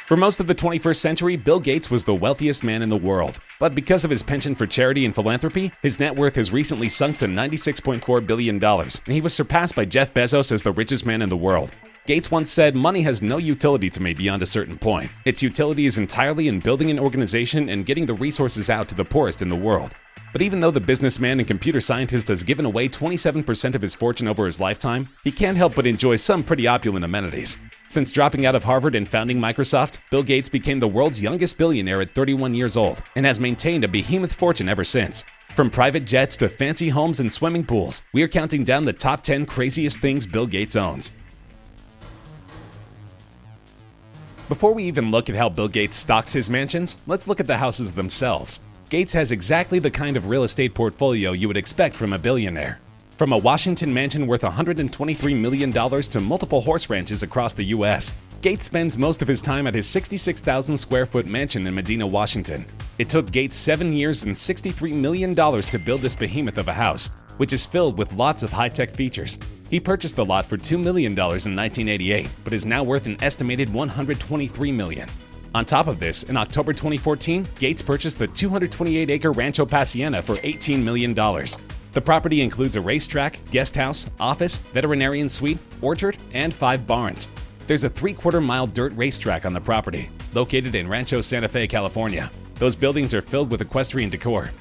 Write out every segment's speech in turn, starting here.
For most of the 21st century, Bill Gates was the wealthiest man in the world. But because of his penchant for charity and philanthropy, his net worth has recently sunk to $96.4 billion, and he was surpassed by Jeff Bezos as the richest man in the world. Gates once said, "Money has no utility to me beyond a certain point. Its utility is entirely in building an organization and getting the resources out to the poorest in the world." But even though the businessman and computer scientist has given away 27% of his fortune over his lifetime, he can't help but enjoy some pretty opulent amenities. Since dropping out of Harvard and founding Microsoft, Bill Gates became the world's youngest billionaire at 31 years old and has maintained a behemoth fortune ever since. From private jets to fancy homes and swimming pools, we are counting down the top 10 craziest things Bill Gates owns. Before we even look at how Bill Gates stocks his mansions, let's look at the houses themselves. Gates has exactly the kind of real estate portfolio you would expect from a billionaire. From a Washington mansion worth $123 million to multiple horse ranches across the U.S., Gates spends most of his time at his 66,000 square foot mansion in Medina, Washington. It took Gates 7 years and $63 million to build this behemoth of a house, which is filled with lots of high-tech features. He purchased the lot for $2 million in 1988, but is now worth an estimated $123 million. On top of this, in October 2014, Gates purchased the 228-acre Rancho Paciena for $18 million. The property includes a racetrack, guest house, office, veterinarian suite, orchard, and 5 barns. There's a 3/4-mile dirt racetrack on the property, located in Rancho Santa Fe, California. Those buildings are filled with equestrian decor.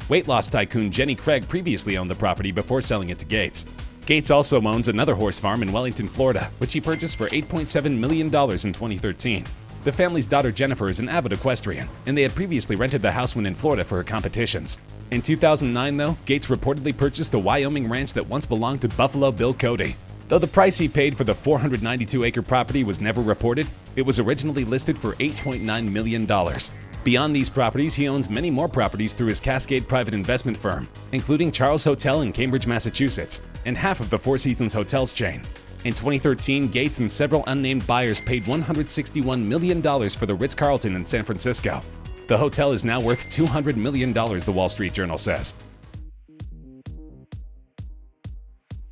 Weight loss tycoon Jenny Craig previously owned the property before selling it to Gates. Gates also owns another horse farm in Wellington, Florida, which he purchased for $8.7 million in 2013. The family's daughter Jennifer is an avid equestrian, and they had previously rented the house when in Florida for her competitions. In 2009, though, Gates reportedly purchased a Wyoming ranch that once belonged to Buffalo Bill Cody. Though the price he paid for the 492-acre property was never reported, it was originally listed for $8.9 million. Beyond these properties, he owns many more properties through his Cascade private investment firm, including Charles Hotel in Cambridge, Massachusetts, and half of the Four Seasons Hotels chain. In 2013, Gates and several unnamed buyers paid $161 million for the Ritz-Carlton in San Francisco. The hotel is now worth $200 million, the Wall Street Journal says.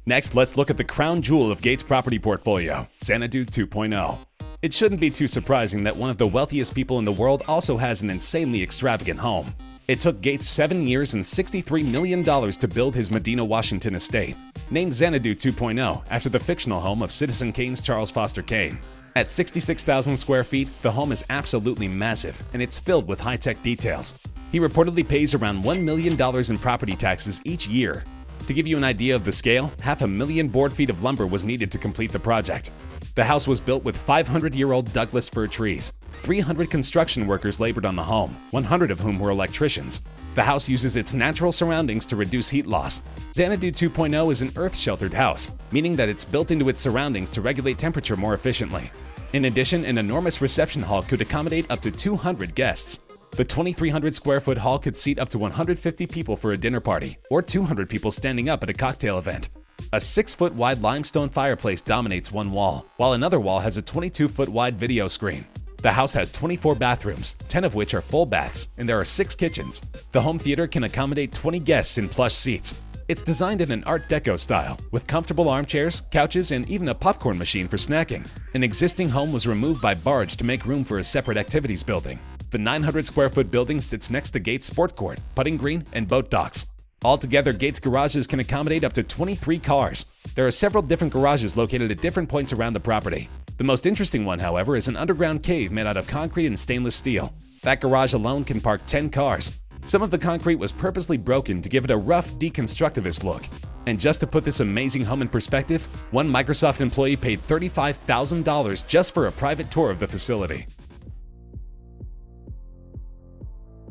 Next, let's look at the crown jewel of Gates' property portfolio, Xanadu 2.0. It shouldn't be too surprising that one of the wealthiest people in the world also has an insanely extravagant home. It took Gates 7 years and $63 million to build his Medina, Washington estate, named Xanadu 2.0 after the fictional home of Citizen Kane's Charles Foster Kane. At 66,000 square feet, the home is absolutely massive, and it's filled with high-tech details. He reportedly pays around $1 million in property taxes each year. To give you an idea of the scale, 500,000 board feet of lumber was needed to complete the project. The house was built with 500-year-old Douglas fir trees. 300 construction workers labored on the home, 100 of whom were electricians. The house uses its natural surroundings to reduce heat loss. Xanadu 2.0 is an earth-sheltered house, meaning that it's built into its surroundings to regulate temperature more efficiently. In addition, an enormous reception hall could accommodate up to 200 guests. The 2,300-square-foot hall could seat up to 150 people for a dinner party, or 200 people standing up at a cocktail event. A 6-foot-wide limestone fireplace dominates one wall, while another wall has a 22-foot-wide video screen. The house has 24 bathrooms, 10 of which are full baths, and there are 6 kitchens. The home theater can accommodate 20 guests in plush seats. It's designed in an Art Deco style, with comfortable armchairs, couches, and even a popcorn machine for snacking. An existing home was removed by barge to make room for a separate activities building. The 900-square-foot building sits next to Gates' sport court, putting green, and boat docks. Altogether, Gates' garages can accommodate up to 23 cars. There are several different garages located at different points around the property. The most interesting one, however, is an underground cave made out of concrete and stainless steel. That garage alone can park 10 cars. Some of the concrete was purposely broken to give it a rough, deconstructivist look. And just to put this amazing home in perspective, one Microsoft employee paid $35,000 just for a private tour of the facility.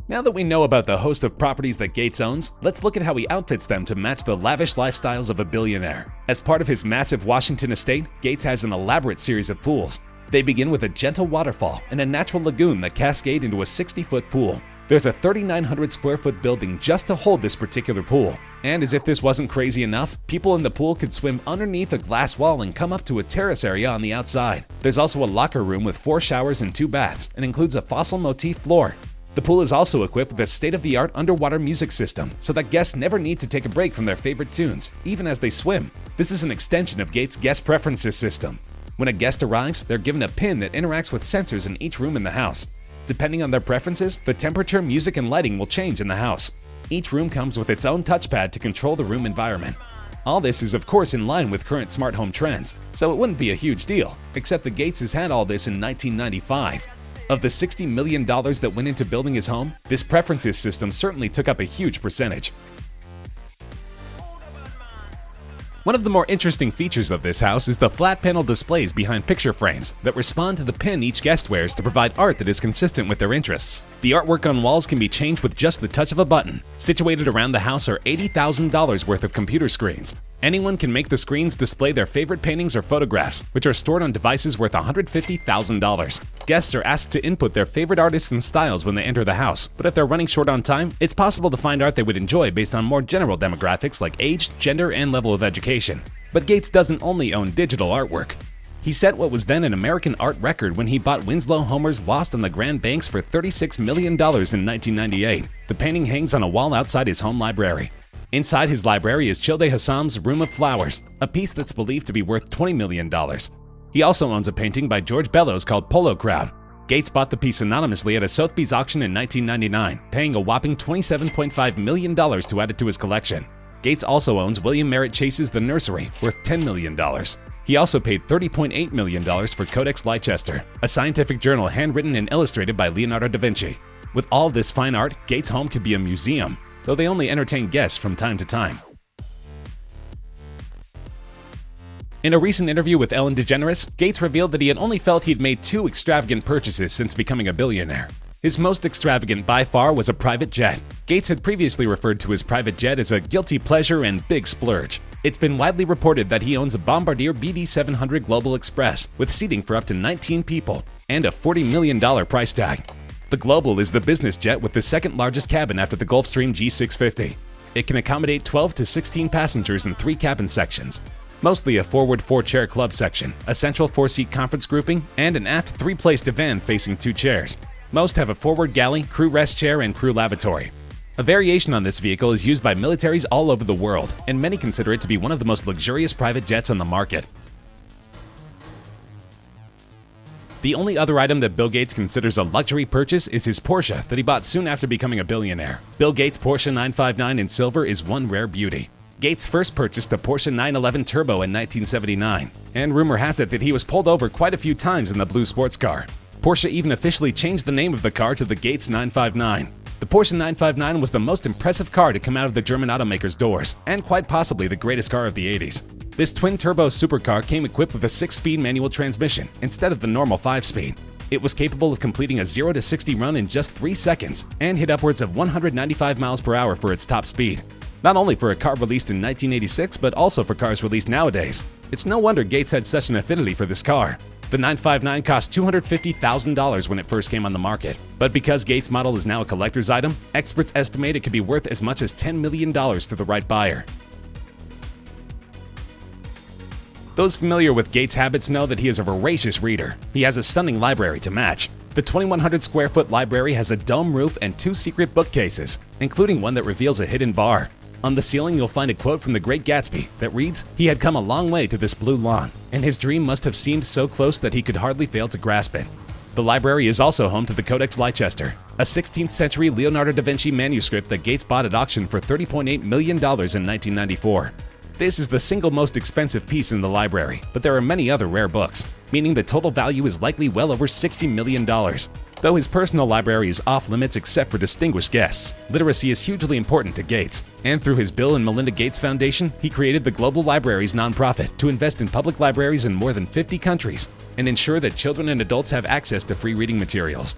Now that we know about the host of properties that Gates owns, let's look at how he outfits them to match the lavish lifestyles of a billionaire. As part of his massive Washington estate, Gates has an elaborate series of pools. They begin with a gentle waterfall and a natural lagoon that cascade into a 60-foot pool. There's a 3,900-square-foot building just to hold this particular pool. And as if this wasn't crazy enough, people in the pool could swim underneath a glass wall and come up to a terrace area on the outside. There's also a locker room with 4 showers and 2 baths and includes a fossil motif floor. The pool is also equipped with a state-of-the-art underwater music system so that guests never need to take a break from their favorite tunes, even as they swim. This is an extension of Gates' guest preferences system. When a guest arrives, they're given a pin that interacts with sensors in each room in the house. Depending on their preferences, the temperature, music, and lighting will change in the house. Each room comes with its own touchpad to control the room environment. All this is of course in line with current smart home trends, so it wouldn't be a huge deal, except that Gates has had all this in 1995. Of the $60 million that went into building his home, this preferences system certainly took up a huge percentage. One of the more interesting features of this house is the flat panel displays behind picture frames that respond to the pin each guest wears to provide art that is consistent with their interests. The artwork on walls can be changed with just the touch of a button. Situated around the house are $80,000 worth of computer screens. Anyone can make the screens display their favorite paintings or photographs, which are stored on devices worth $150,000. Guests are asked to input their favorite artists and styles when they enter the house, but if they're running short on time, it's possible to find art they would enjoy based on more general demographics like age, gender, and level of education. But Gates doesn't only own digital artwork. He set what was then an American art record when he bought Winslow Homer's Lost on the Grand Banks for $36 million in 1998. The painting hangs on a wall outside his home library. Inside his library is Childe Hassam's Room of Flowers, a piece that's believed to be worth $20 million. He also owns a painting by George Bellows called Polo Crowd. Gates bought the piece anonymously at a Sotheby's auction in 1999, paying a whopping $27.5 million to add it to his collection. Gates also owns William Merritt Chase's The Nursery, worth $10 million. He also paid $30.8 million for Codex Leicester, a scientific journal handwritten and illustrated by Leonardo da Vinci. With all this fine art, Gates' home could be a museum, though they only entertain guests from time to time. In a recent interview with Ellen DeGeneres, Gates revealed that he had only felt he'd made 2 extravagant purchases since becoming a billionaire. His most extravagant by far was a private jet. Gates had previously referred to his private jet as a guilty pleasure and big splurge. It's been widely reported that he owns a Bombardier BD700 Global Express with seating for up to 19 people and a $40 million price tag. The Global is the business jet with the second largest cabin after the Gulfstream G650. It can accommodate 12 to 16 passengers in 3 cabin sections, mostly a forward 4-chair club section, a central 4-seat conference grouping, and an aft 3-place divan facing 2 chairs. Most have a forward galley, crew rest chair, and crew lavatory. A variation on this vehicle is used by militaries all over the world, and many consider it to be one of the most luxurious private jets on the market. The only other item that Bill Gates considers a luxury purchase is his Porsche that he bought soon after becoming a billionaire. Bill Gates' Porsche 959 in silver is one rare beauty. Gates first purchased a Porsche 911 Turbo in 1979, and rumor has it that he was pulled over quite a few times in the blue sports car. Porsche even officially changed the name of the car to the Gates 959. The Porsche 959 was the most impressive car to come out of the German automaker's doors, and quite possibly the greatest car of the 80s. This twin-turbo supercar came equipped with a 6-speed manual transmission instead of the normal 5-speed. It was capable of completing a 0 to 60 run in just 3 seconds and hit upwards of 195 miles per hour for its top speed. Not only for a car released in 1986, but also for cars released nowadays. It's no wonder Gates had such an affinity for this car. The 959 cost $250,000 when it first came on the market, but because Gates' model is now a collector's item, experts estimate it could be worth as much as $10 million to the right buyer. Those familiar with Gates' habits know that he is a voracious reader. He has a stunning library to match. The 2,100 square foot library has a dome roof and 2 secret bookcases, including one that reveals a hidden bar. On the ceiling, you'll find a quote from The Great Gatsby that reads, "He had come a long way to this blue lawn, and his dream must have seemed so close that he could hardly fail to grasp it." The library is also home to the Codex Leicester, a 16th century Leonardo da Vinci manuscript that Gates bought at auction for $30.8 million in 1994. This is the single most expensive piece in the library, but there are many other rare books, meaning the total value is likely well over $60 million. Though his personal library is off limits except for distinguished guests, literacy is hugely important to Gates, and through his Bill and Melinda Gates Foundation, he created the Global Libraries nonprofit to invest in public libraries in more than 50 countries and ensure that children and adults have access to free reading materials.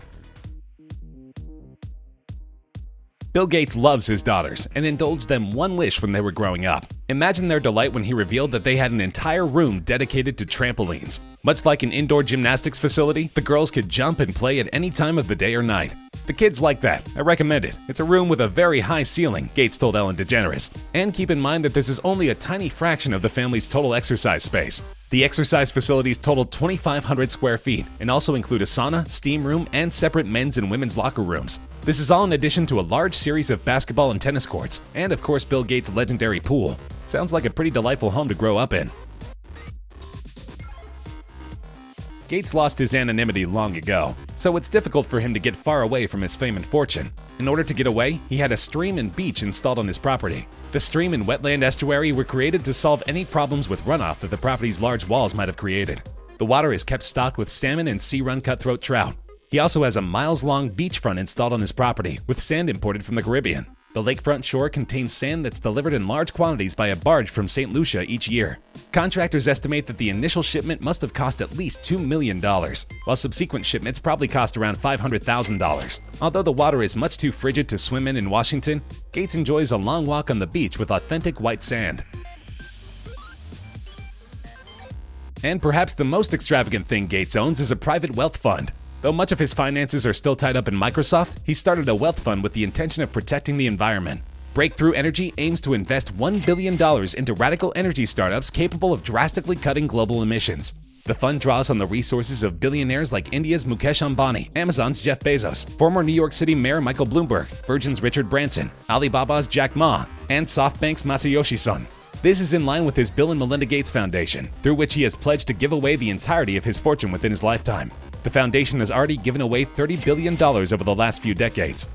Bill Gates loves his daughters and indulged them one wish when they were growing up. Imagine their delight when he revealed that they had an entire room dedicated to trampolines. Much like an indoor gymnastics facility, the girls could jump and play at any time of the day or night. The kids like that. I recommend it. It's a room with a very high ceiling, Gates told Ellen DeGeneres. And keep in mind that this is only a tiny fraction of the family's total exercise space. The exercise facilities total 2,500 square feet and also include a sauna, steam room, and separate men's and women's locker rooms. This is all in addition to a large series of basketball and tennis courts, and of course Bill Gates' legendary pool. Sounds like a pretty delightful home to grow up in. Gates lost his anonymity long ago, so it's difficult for him to get far away from his fame and fortune. In order to get away, he had a stream and beach installed on his property. The stream and wetland estuary were created to solve any problems with runoff that the property's large walls might have created. The water is kept stocked with salmon and sea-run cutthroat trout. He also has a miles-long beachfront installed on his property, with sand imported from the Caribbean. The lakefront shore contains sand that's delivered in large quantities by a barge from St. Lucia each year. Contractors estimate that the initial shipment must have cost at least $2 million, while subsequent shipments probably cost around $500,000. Although the water is much too frigid to swim in Washington, Gates enjoys a long walk on the beach with authentic white sand. And perhaps the most extravagant thing Gates owns is a private wealth fund. Though much of his finances are still tied up in Microsoft, he started a wealth fund with the intention of protecting the environment. Breakthrough Energy aims to invest $1 billion into radical energy startups capable of drastically cutting global emissions. The fund draws on the resources of billionaires like India's Mukesh Ambani, Amazon's Jeff Bezos, former New York City Mayor Michael Bloomberg, Virgin's Richard Branson, Alibaba's Jack Ma, and SoftBank's Masayoshi Son. This is in line with his Bill and Melinda Gates Foundation, through which he has pledged to give away the entirety of his fortune within his lifetime. The foundation has already given away $30 billion over the last few decades.